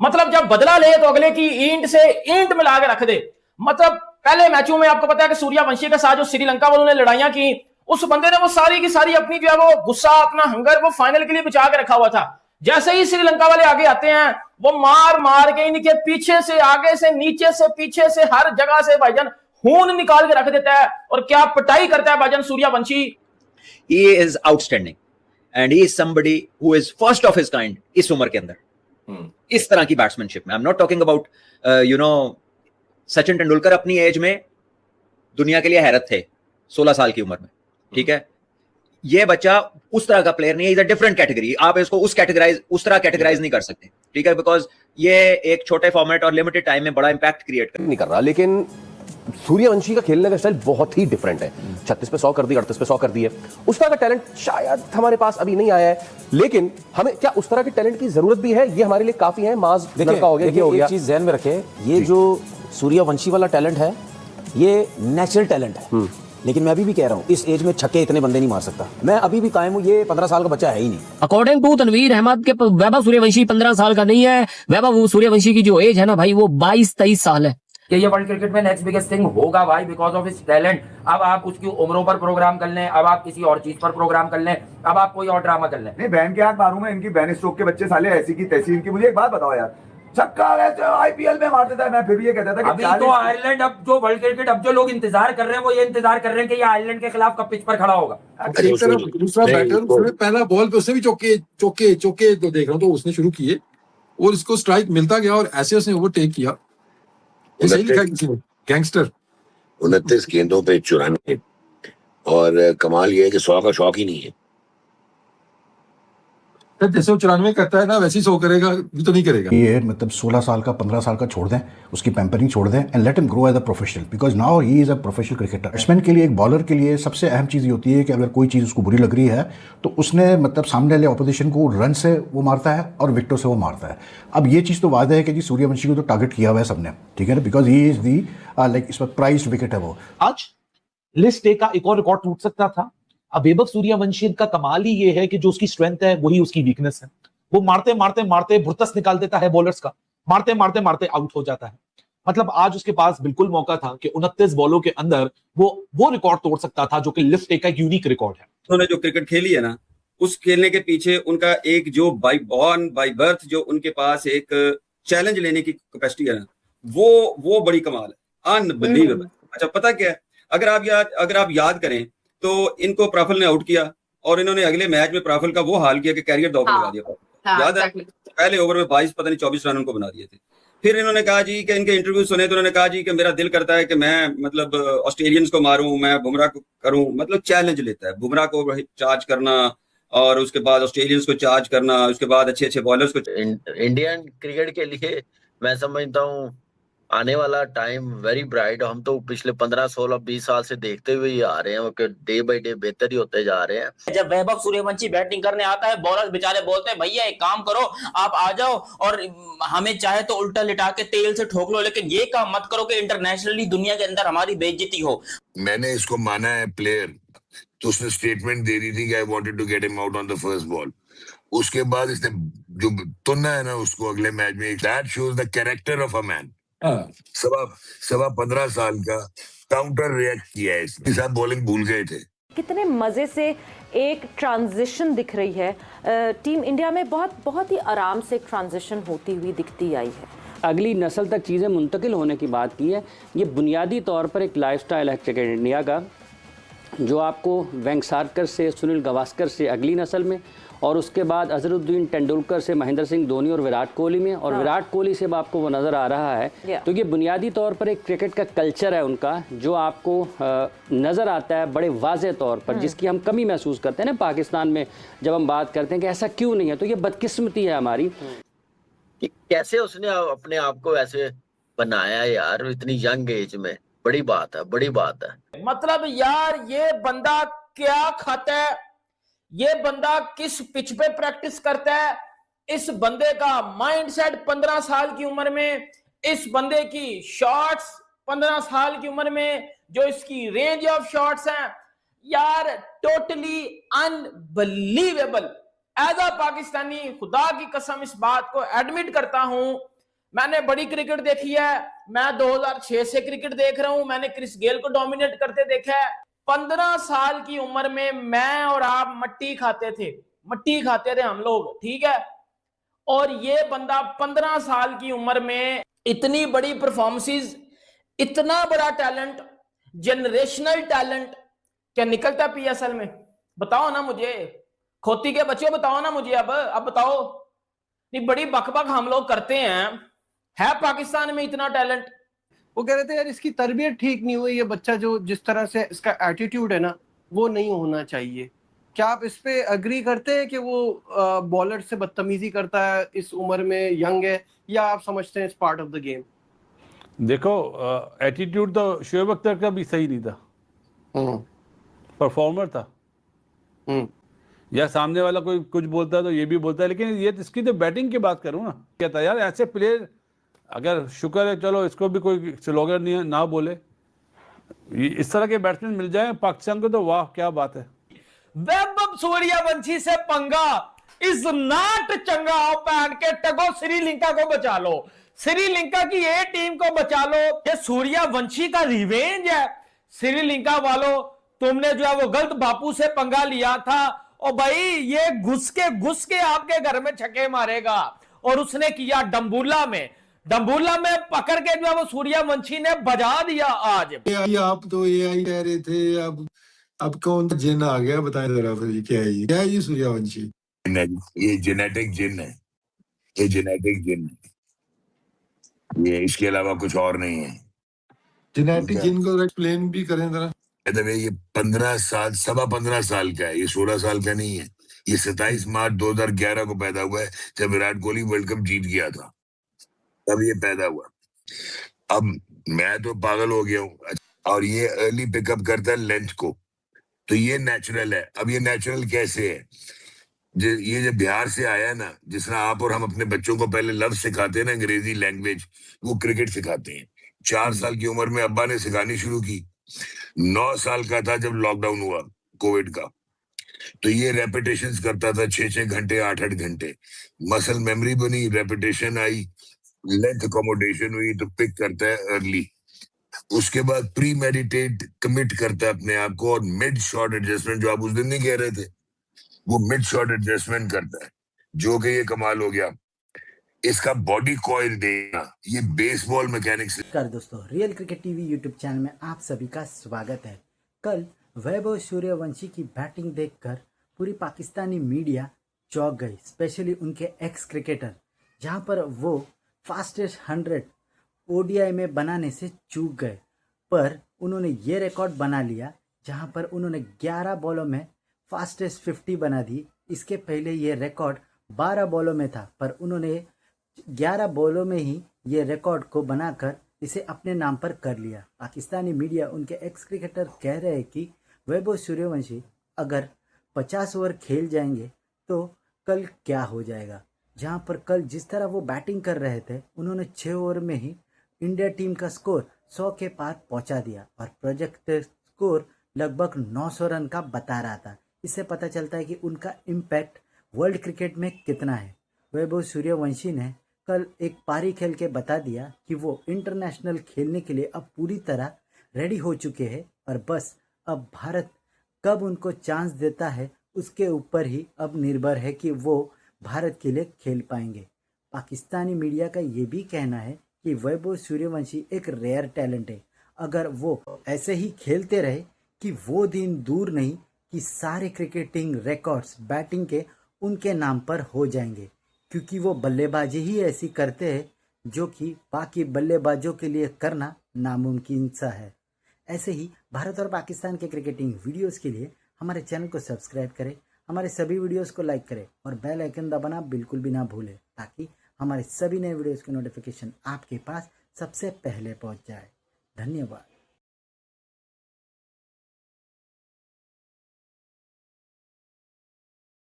मतलब जब बदला ले तो अगले की ईंट से ईंट मिला के रख दे। मतलब पहले मैचों में आपको पता है कि सूर्यवंशी के साथ जो श्रीलंका वालों ने लड़ाइयां की, उस बंदे ने वो सारी की सारी अपनी जो है वो गुस्सा, अपना हंगर वो फाइनल के लिए बचा के रखा हुआ था। जैसे ही श्रीलंका वाले आगे आते हैं, वो मार मार के इनके पीछे से, आगे से, नीचे से, पीछे से, हर जगह से भाईजान खून निकाल के रख देता है। और क्या पिटाई करता है भाईजान Suryavanshi. He is outstanding and he is somebody who is first of his kind इस उम्र के अंदर, इस तरह की बैट्समैनशिप में। I am not talking about Sachin Tendulkar अपनी एज में दुनिया के लिए हैरत थे 16 साल की उम्र में, ठीक है। ये बच्चा उस तरह का प्लेयर नहीं है, इज अ डिफरेंट कैटेगरी। आप इसको उस तरह कैटेगराइज नहीं कर सकते, ठीक है, बिकॉज ये एक छोटे फॉर्मेट और लिमिटेड टाइम में बड़ा इंपैक्ट क्रिएट नहीं कर रहा। लेकिन सूर्यवंशी का खेलने का स्टाइल बहुत ही डिफरेंट है। 36 पे 100 कर दी, 38 पे 100 कर दी है। उस तरह का टैलेंट शायद हमारे पास अभी नहीं आया है, लेकिन हमें क्या उस तरह के टैलेंट की जरूरत भी है? ये हमारे लिए काफी है। माज लड़का हो गया, ये हो गया। एक चीज ध्यान में रखें, ये जो सूर्यवंशी वाला टैलेंट है ये नेचुरल टैलेंट है। लेकिन मैं अभी भी कह रहा हूँ इस एज में छक्के इतने बंदे नहीं मार सकता। मैं अभी भी कायम हूँ, ये 15 साल का बच्चा है ही नहीं। अकॉर्डिंग टू तनवीर अहमद के वैभव सूर्यवंशी 15 साल का नहीं है। वैभव सूर्यवंशी की जो एज है ना भाई, वो 22-23 साल है। कि ये वर्ल्ड क्रिकेट में नेक्स्ट बिगेस्ट थिंग होगा भाई, बिकॉज ऑफ हिज टैलेंट। अब आप उसकी उम्रों पर प्रोग्राम कर लें, अब आप किसी और चीज पर प्रोग्राम कर लें, अब आप कोई और ड्रामा कर लें। नहीं, बहन के हाथ मारूं मैं, इनकी बैन स्ट्रोक के बच्चे साले ऐसी की तैसी इनकी। मुझे एक बात बताओ यार, छक्का आईपीएल में मारते था, मैं फिर भी ये कहता था कि अभी तो आयरलैंड, अब जो वर्ल्ड क्रिकेट, अब जो लोग इंतजार कर रहे हैं वो ये इंतजार कर रहे हैं कि ये आयरलैंड के खिलाफ कब पिच पर खड़ा होगा। एक तरफ दूसरा बैटर, उसने पहला बॉल पे उसने भी चौके चौके चौके तो देख रहा हूँ, तो उसने शुरू किए और इसको स्ट्राइक मिलता गया और ऐसे उसने ओवरटेक किया। ये सही लिखा किसी ने, गैंगस्टर। 29 गेंदों पे 94, और कमाल ये है कि 100 का शौक ही नहीं है। जैसे वो 94 करता है ना, वैसे ही 100 करेगा, ये तो नहीं करेगा। ये मतलब 16 साल का 15 साल का छोड़ दें, उसकी पैम्परिंग छोड़ दें and let him grow as a professional, because now he is a professional cricketer. Batsman के लिए, एक बॉलर के लिए सबसे अहम चीज़ ये होती है कि अगर कोई चीज़ उसको बुरी लग रही है तो उसने मतलब सामने वाले ऑपोजिशन को रन से वो मारता है और विकेटों से वो मारता है। अब ये चीज़ तो वादा है कि जी सूर्यवंशी को तो टारगेट किया हुआ है सबने, ठीक है ना, because he is the like इस पर प्राइज्ड विकेट है वो। आज लिस्ट ए का एक और रिकॉर्ड टूट सकता था। अब वैभव सूर्यवंशी का कमाल ही ये है कि जो उसकी स्ट्रेंथ है वही उसकी वीकनेस है। वो मारते मारते मारते भुर्तस निकाल देता है बॉलर्स का, मारते मारते मारते आउट हो जाता है। मतलब आज उसके पास बिल्कुल मौका था कि 29 बॉलों के अंदर वो रिकॉर्ड तोड़ सकता था, जो कि लिस्ट ए का एक यूनिक रिकॉर्ड है। उन्होंने जो क्रिकेट खेली है ना, उस खेलने के पीछे उनका एक जो बाय बॉर्न बाय बर्थ जो उनके पास एक चैलेंज लेने की कैपेसिटी है ना, वो बड़ी कमाल है, अनबिलीवेबल। अच्छा पता क्या है, अगर आप याद करें तो इनको प्राफल ने आउट किया और इन्होंने अगले मैच में प्राफल का वो हाल किया कि कैरियर दौड़ लगा दिया। याद है, पहले ओवर में 22 पता नहीं 24 रन उनको बना दिए थे। फिर इन्होंने कहा जी कि इनके इंटरव्यू सुने तो उन्होंने कहा जी कि मेरा दिल करता है कि मैं मतलब ऑस्ट्रेलियंस को मारूं, मैं बुमराह को करूं। मतलब चैलेंज लेता है, बुमराह को चार्ज करना और उसके बाद ऑस्ट्रेलियंस को चार्ज करना, उसके बाद अच्छे अच्छे बॉलर्स को। इंडियन क्रिकेट के लिए मैं समझता हूँ आने वाला टाइम वेरी ब्राइट। हम तो पिछले 15, 16, 20 साल से देखते हुए ही आ रहे हैं कि डे बाय डे बेहतर ही होते जा रहे हैं। जब वैभव सूर्यवंशी बैटिंग करने आता है, बॉलर्स बेचारे बोलते हैं भैया एक काम करो, आप आ जाओ और हमें चाहे तो उल्टा लिटा के तेल से ठोक लो, लेकिन ये काम मत करो कि इंटरनेशनली दुनिया के अंदर हमारी बेइज्जती हो। मैंने इसको माना है प्लेयर, तो उसने स्टेटमेंट दे दी थी कि I wanted to get him out on the first ball. उसके बाद इसने जो तुन्ना है ना उसको अगले मैच में, that shows the character of a man. सवा 15 साल का काउंटर रिएक्ट किया है इसने। सब बॉलिंग भूल गए थे। कितने मजे से एक ट्रांजिशन दिख रही है टीम इंडिया में, बहुत ही आराम से ट्रांजिशन होती हुई दिखती आई है। अगली नस्ल तक चीज़ें मुंतकिल होने की बात की है। ये बुनियादी तौर पर एक लाइफस्टाइल है क्रिकेट इंडिया का, जो आपको वेंकसारकर से, सुनील गावस्कर से अगली नस्ल में, और उसके बाद अजहरुद्दीन तेंदुलकर से महेंद्र सिंह धोनी और विराट कोहली में, और विराट कोहली से आपको वो नज़र आ रहा है। तो ये बुनियादी तौर पर एक क्रिकेट का कल्चर है उनका, जो आपको नज़र आता है बड़े वाज़े तौर पर, जिसकी हम कमी महसूस करते हैं ना पाकिस्तान में जब हम बात करते हैं कि ऐसा क्यों नहीं है। तो ये बदकिस्मती है हमारी कि कैसे उसने अपने आप को ऐसे बनाया यार इतनी यंग एज में। बड़ी बात है, बड़ी बात है। मतलब यार ये बंदा क्या खाता है, ये बंदा किस पिच पे प्रैक्टिस करता है, इस बंदे का माइंडसेट 15 साल की उम्र में, इस बंदे की शॉट्स 15 साल की उम्र में, जो इसकी रेंज ऑफ शॉट्स हैं यार, totally unbelievable. As a Pakistani खुदा की कसम इस बात को एडमिट करता हूं मैंने बड़ी क्रिकेट देखी है, मैं 2006 से क्रिकेट देख रहा हूं, मैंने क्रिस गेल को डोमिनेट करते देखा है। 15 साल की उम्र में मैं और आप मट्टी खाते थे हम लोग, ठीक है। और ये बंदा 15 साल की उम्र में इतनी बड़ी परफॉर्मेंसेस, इतना बड़ा टैलेंट, जनरेशनल टैलेंट क्या निकलता पीएसएल में? बताओ ना मुझे, खोती के बच्चों बताओ ना मुझे। अब बताओ। नहीं, बड़ी बकबक हम लोग करते हैं, है पाकिस्तान में इतना टैलेंट? वो कह रहे थे यार इसकी तरबियत ठीक नहीं हुई, ये बच्चा जो जिस तरह से इसका एटीट्यूड है ना वो नहीं होना चाहिए। क्या आप इस पे अग्री करते हैं कि वो बॉलर से बदतमीजी करता है इस उम्र में, यंग है, या आप समझते हैं it's part of the game? देखो, एटीट्यूड तो शोएब अख्तर का भी सही नहीं था, परफॉर्मर था। या सामने वाला कोई कुछ बोलता है तो ये भी बोलता है, लेकिन ये इसकी तो बैटिंग की बात करूँ ना, क्या था यार, ऐसे प्लेयर अगर शुक्र है चलो इसको भी कोई स्लोगर नहीं ना बोले, इस तरह के बैट्समैन मिल जाए पाकिस्तान को तो वाह क्या बात है। वैभव सूर्यवंशी से पंगा इज नॉट चंगा। पैन के टगो श्रीलंका को बचा लो, श्रीलंका की ए टीम को बचा लो। ये सूर्यवंशी का रिवेंज है। श्रीलंका वालों, तुमने जो है वो गलत बापू से पंगा लिया था, और भाई ये घुस के आपके घर में छक्के मारेगा। और उसने किया डम्बूला में पकड़ के जो है वो सूर्यवंशी ने बजा दिया आज। आप तो एआई कह रहे थे, अब कौन सा जिन आ गया बताएं जरा फिर, क्या है ये सूर्यवंशी? ये जेनेटिक जिन है, ये जेनेटिक जिन है, ये इसके अलावा कुछ और नहीं है। जेनेटिक जिन को एक्सप्लेन भी करें जरा। ये 15 साल, 15.25 साल का है, ये 16 साल का नहीं है। ये 27 मार्च 2011 को पैदा हुआ है, जब विराट कोहली वर्ल्ड कप जीत गया था, तब ये पैदा हुआ। अब मैं तो पागल हो गया हूँ। और ये अर्ली पिकअप करता है लेंथ को, तो ये नेचुरल है। अब ये नेचुरल कैसे है? ये जब बिहार से आया ना, जिस तरह आप और हम अपने बच्चों को पहले लफ्ज सिखाते हैं ना, अंग्रेजी लैंग्वेज, वो क्रिकेट सिखाते हैं। 4 साल की उम्र में अब्बा ने सिखानी शुरू की। 9 साल का था जब लॉकडाउन हुआ कोविड का, तो ये रेपिटेशंस करता था 6-6 घंटे, 8-8 घंटे। मसल मेमोरी बनी, रेपिटेशन आई, लेंथ अकोमोडेशन हुई, तो पिक करता है अर्ली। उसके बाद प्री मेडिटेट कमिट करता है अपने आप को, और मिड शॉट एडजस्टमेंट, जो आप उस दिन नहीं कह रहे थे, वो मिड शॉट एडजस्टमेंट करता है, जो कि ये कमाल हो गया। इसका बॉडी कॉइल देना, ये बेसबॉल मैकेनिक्स। नमस्कार दोस्तों, real cricket TV YouTube channel में आप सभी का स्वागत है। कल वैभव सूर्यवंशी की बैटिंग देखकर पूरी पाकिस्तानी मीडिया चौंक गई, स्पेशली उनके एक्स क्रिकेटर, जहां पर वो फास्टेस्ट 100 ओडीआई में बनाने से चूक गए। पर उन्होंने ये रिकॉर्ड बना लिया, जहां पर उन्होंने 11 बॉलों में फास्टेस्ट 50 बना दी। इसके पहले ये रिकॉर्ड 12 बॉलों में था, पर उन्होंने 11 बॉलों में ही ये रिकॉर्ड को बनाकर इसे अपने नाम पर कर लिया। पाकिस्तानी मीडिया, उनके एक्स क्रिकेटर कह रहे हैं कि वैभव सूर्यवंशी अगर 50 ओवर खेल जाएंगे तो कल क्या हो जाएगा। जहां पर कल जिस तरह वो बैटिंग कर रहे थे, उन्होंने 6 ओवर में ही इंडिया टीम का स्कोर 100 के पार पहुंचा दिया, और प्रोजेक्टेड स्कोर लगभग 900 रन का बता रहा था। इससे पता चलता है कि उनका इम्पैक्ट वर्ल्ड क्रिकेट में कितना है। वैभव सूर्यवंशी ने कल एक पारी खेल के बता दिया कि वो इंटरनेशनल खेलने के लिए अब पूरी तरह रेडी हो चुके हैं, और बस अब भारत कब उनको चांस देता है उसके ऊपर ही अब निर्भर है कि वो भारत के लिए खेल पाएंगे। पाकिस्तानी मीडिया का ये भी कहना है कि वैभव सूर्यवंशी एक रेयर टैलेंट है। अगर वो ऐसे ही खेलते रहे कि वो दिन दूर नहीं कि सारे क्रिकेटिंग रिकॉर्ड्स बैटिंग के उनके नाम पर हो जाएंगे, क्योंकि वो बल्लेबाजी ही ऐसी करते हैं जो कि बाकी बल्लेबाजों के लिए करना नामुमकिन सा है। ऐसे ही भारत और पाकिस्तान के क्रिकेटिंग वीडियोस के लिए हमारे चैनल को सब्सक्राइब करें, हमारे सभी वीडियोस को लाइक करें और बेल आइकन दबाना बिल्कुल भी ना भूलें, ताकि हमारे सभी नए वीडियोस की नोटिफिकेशन आपके पास सबसे पहले पहुंच जाए। धन्यवाद।